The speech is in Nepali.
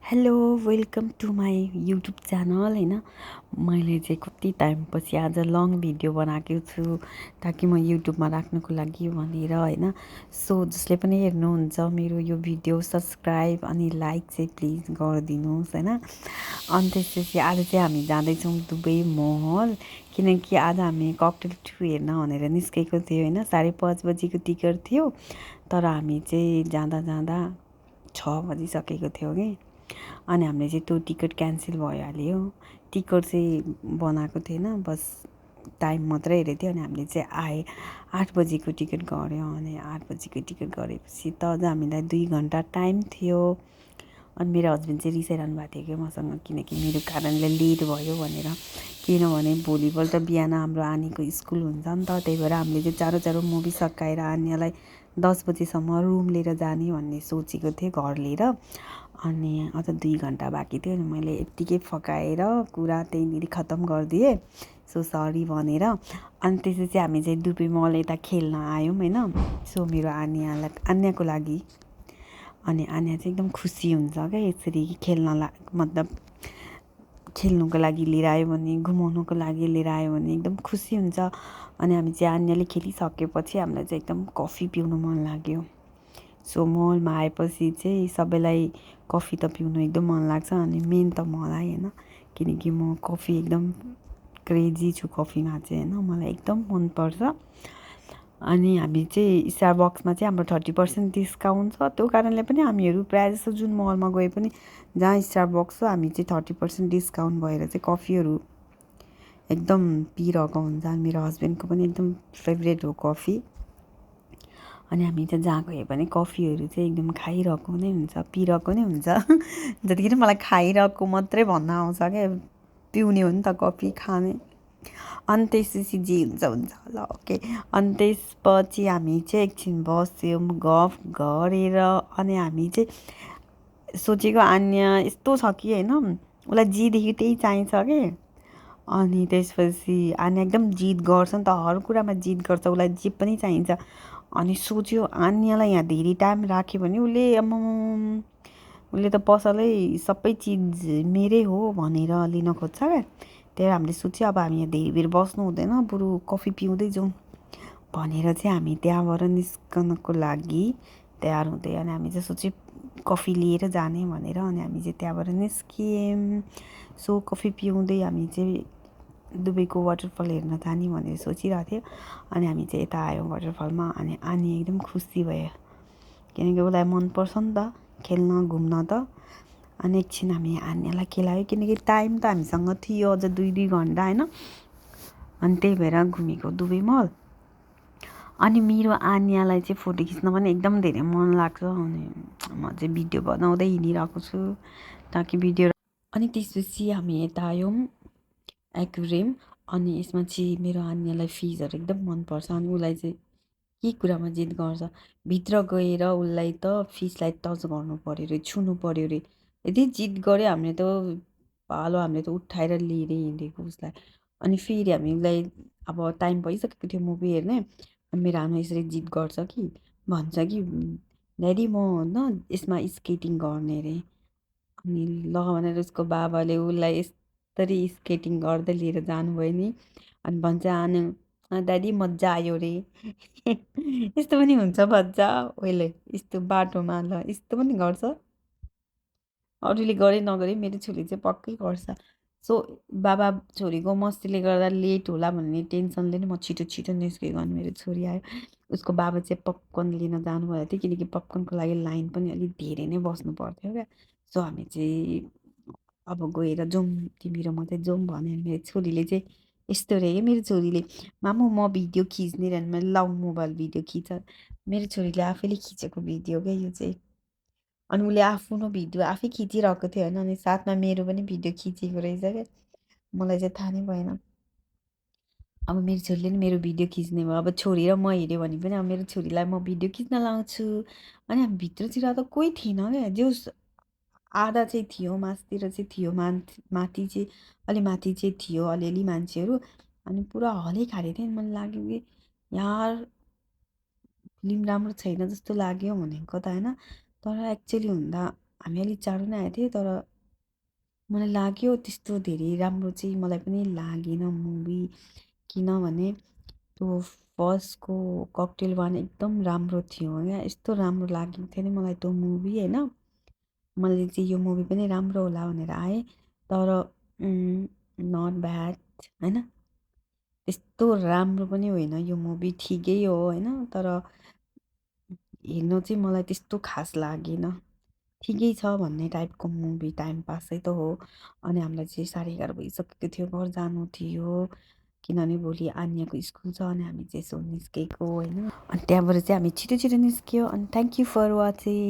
Hello welcome to my YouTube channel होइन मैले चाहिँ कति टाइमपछि आज लङ भिडियो बनाएको छु ताकि म युट्युबमा राख्नुको लागि भनेर होइन। सो जसले पनि हेर्नुहुन्छ मेरो यो भिडियो सब्सक्राइब अनि लाइक चाहिँ प्लिज गरिदिनुहोस् होइन। अनि त्यसपछि आज चाहिँ हामी जाँदैछौँ दुबई मल, किनकि आज हामी ककटेल 2 हेर्न भनेर निस्केको थियो होइन। 5:30 बजीको टिकट थियो, तर हामी चाहिँ जाँदा जाँदा 6 बजिसकेको थियो कि। अनि हामीले चाहिँ त्यो टिकट क्यान्सल भइहाल्यो। टिकट चाहिँ बनाएको थिएन, बस टाइम मात्रै हेरेको थियो। अनि हामीले चाहिँ 8 बजीको टिकट गऱ्यौँ। अनि 8 बजीको टिकट गरेपछि त अझ हामीलाई 2 घन्टा टाइम थियो। अनि मेरो हस्बेन्ड चाहिँ रिसाइरहनु भएको थियो कि मसँग, किनकि मेरो कारणले लेट भयो भनेर। किनभने भोलिपल्ट बिहान हाम्रो आनीको स्कुल हुन्छ नि त, त्यही भएर हामीले चाहिँ चाँडो चाँडो मुभी सकाएर आनीलाई 10 बजीसम्म रुम लिएर जाने भन्ने सोचेको थिएँ घर लिएर। अनि अझ 2 घन्टा बाँकी थियो। अनि मैले यत्तिकै फकाएर कुरा त्यहीँनिर खत्तम गरिदिएँ, सो सरी भनेर। अनि त्यसपछि हामी चाहिँ दुबई मल यता खेल्न आयौँ होइन। सो मेरो आन्याको लागि, अनि आन्या चाहिँ एकदम खुसी हुन्छ क्या यसरी मतलब खेल्नुको लागि लिएर आयो भने, घुमाउनुको लागि लिएर आयो भने एकदम खुसी हुन्छ। अनि हामी चाहिँ आन्याले खेलिसकेपछि हामीलाई चाहिँ एकदम कफी पिउनु मन लाग्यो। सो मलमा आएपछि चाहिँ सबैलाई कफी त पिउनु एकदम मन लाग्छ, अनि मेन त मलाई होइन, किनकि म कफी एकदम क्रेजी छु कफीमा चाहिँ होइन, मलाई एकदम मनपर्छ। अनि हामी चाहिँ स्टारबक्समा चाहिँ हाम्रो 30% डिस्काउन्ट छ, त्यो कारणले पनि हामीहरू प्रायः जस्तो जुन मलमा गए पनि जहाँ स्टारबक्स छ हामी चाहिँ 30% डिस्काउन्ट भएर चाहिँ कफीहरू एकदम पिइरहेको हुन्छ। मेरो हस्बेन्डको पनि एकदम फेभरेट हो कफी। अनि हामी चाहिँ जहाँ गयो भने कफीहरू चाहिँ एकदम खाइरहेको नै हुन्छ, पिइरहेको नै हुन्छ। जतिखेर मलाई खाइरहेको मात्रै भन्न आउँछ क्या, पिउने हो नि त कफी, खाने। अनि त्यसपछि जे हुन्छ ल ओके। अनि त्यसपछि हामी चाहिँ एकछिन बस्यौँ गफ गरेर। अनि हामी चाहिँ सोचेको आन्या यस्तो छ कि होइन, उसलाई जेदेखि त्यही चाहिन्छ कि। अनि त्यसपछि आन्या एकदम जिद गर्छ नि त, हर कुरामा जिद गर्छ, उसलाई जे पनि चाहिन्छ। अनि सोच्यो आन्यालाई यहाँ धेरै टाइम राख्यो भने उसले त पसलै सबै चिज मेरै हो भनेर लिन खोज्छ क्या। त्यही भएर हामीले सोच्यो अब हामी यहाँ धेरै बेर बस्नु हुँदैन, बरु कफी पिउँदै जाउँ भनेर चाहिँ हामी त्यहाँबाट निस्कनको लागि तयार हुँदै। अनि हामी चाहिँ सोच्यो कफी लिएर जाने भनेर। अनि हामी चाहिँ त्यहाँबाट निस्कियौँ। सो कफी पिउँदै हामी चाहिँ दुबईको वाटरफल हेर्न जाने भनेर सोचिरहेको थियो। अनि हामी चाहिँ यता आयौँ वाटरफलमा। अनि आनी एकदम खुसी भयो, किनकि उसलाई मनपर्छ नि त खेल्न घुम्न त। अनि एकछिन हामी आन्यालाई खेलायो, किनकि टाइम त हामीसँग थियो अझ 2 घन्टा होइन। अनि त्यही भएर घुमेको दुबई मल। अनि मेरो आन्यालाई चाहिँ फोटो खिच्न पनि एकदम धेरै मन लाग्छ। अनि म चाहिँ भिडियो बनाउँदै हिँडिरहेको छु ताकि भिडियो। अनि त्यसपछि हामी यता आयौँ एक्वेरियम। अनि यसमा चाहिँ मेरो आन्यालाई फिसहरू एकदम मनपर्छ। अनि उसलाई चाहिँ के कुरामा जिद गर्छ, भित्र गएर उसलाई त फिसलाई टच गर्नु पऱ्यो अरे, छुनु पऱ्यो अरे। यदि जिद गऱ्यो हामीले त हामीले त उठाएर लिएर हिँडेको उसलाई। अनि फेरि हामी उसलाई अब टाइम भइसकेको थियो मुभी हेर्ने। अनि मेरो आमा यसरी जिद गर्छ कि, भन्छ कि ड्याडी म न यसमा स्केटिङ गर्ने अरे। अनि ल भनेर उसको बाबाले उसलाई यस्तरी स्केटिङ गर्दै लिएर जानुभयो नि। अनि भन्छ आनु ड्याडी मजा आयो रे। यस्तो पनि हुन्छ बच्चा, उसले यस्तो बाटोमा ल यस्तो पनि गर्छ। अरूले गरे नगरे मेरो छोरी चाहिँ पक्कै गर्छ। सो बाबा छोरीको मस्तीले गर्दा लेट होला भन्ने टेन्सनले नि म छिटो छिटो निस्केको। अनि मेरो छोरी आयो, उसको बाबा चाहिँ पपकर्न लिन जानुभएको थियो, किनकि पपकर्नको लागि लाइन पनि अलिक धेरै नै बस्नु पर्थ्यो क्या। सो हामी चाहिँ अब गएर जाउँ तिमी र म चाहिँ जाउँ भने मेरो छोरीले चाहिँ यस्तो रहे मेरो छोरीले, मामु म भिडियो खिच्ने रहने, मैले लाउ मोबाइल भिडियो खिच। मेरो छोरीले आफैले खिचेको भिडियो क्या यो चाहिँ। अनि उसले आफ्नो भिडियो आफै खिचिरहेको थियो होइन। अनि साथमा मेरो पनि भिडियो खिचेको रहेछ क्या, मलाई चाहिँ थाहा नै भएन। अब मेरो छोरीले नि मेरो भिडियो खिच्ने भयो। अब छोरी र म हेऱ्यो भने पनि अब मेरो छोरीलाई म भिडियो खिच्न लाउँछु। अनि हामी भित्रतिर त कोही थिएन क्या, जो आधा चाहिँ थियो मासतिर चाहिँ थियो, माथि चाहिँ अलि माथि चाहिँ थियो अलिअलि मान्छेहरू। अनि पुरा हलै खाली थियो। अनि मलाई लाग्यो कि यार फिल्म राम्रो छैन जस्तो लाग्यो भनेको त होइन, तर एक्चुअली हुँदा हामी अलिक चाँडो नै आएको थियो तर मलाई लाग्यो त्यस्तो धेरै राम्रो चाहिँ मलाई पनि लागेन मुभी किनभने त्यो फर्स्टको ककटेल वान एकदम राम्रो थियो क्या यस्तो राम्रो लागेको थियो नि मलाई त्यो मुभी होइन मैले चाहिँ यो मुभी पनि राम्रो होला भनेर आएँ तर नट ब्याड होइन त्यस्तो राम्रो पनि होइन यो मुभी ठिकै हो होइन तर हेर्नु चाहिँ मलाई त्यस्तो खास लागेन ठिकै छ भन्ने टाइपको मुभी टाइम पासै त हो अनि हामीलाई चाहिँ 11:30 भइसकेको थियो घर जानु थियो किनभने भोलि आन्याको स्कुल छ अनि हामी चाहिँ यसो निस्केको होइन अनि त्यहाँबाट चाहिँ हामी छिटो छिटो निस्क्यो अनि थ्याङ्क यू फर वाचिङ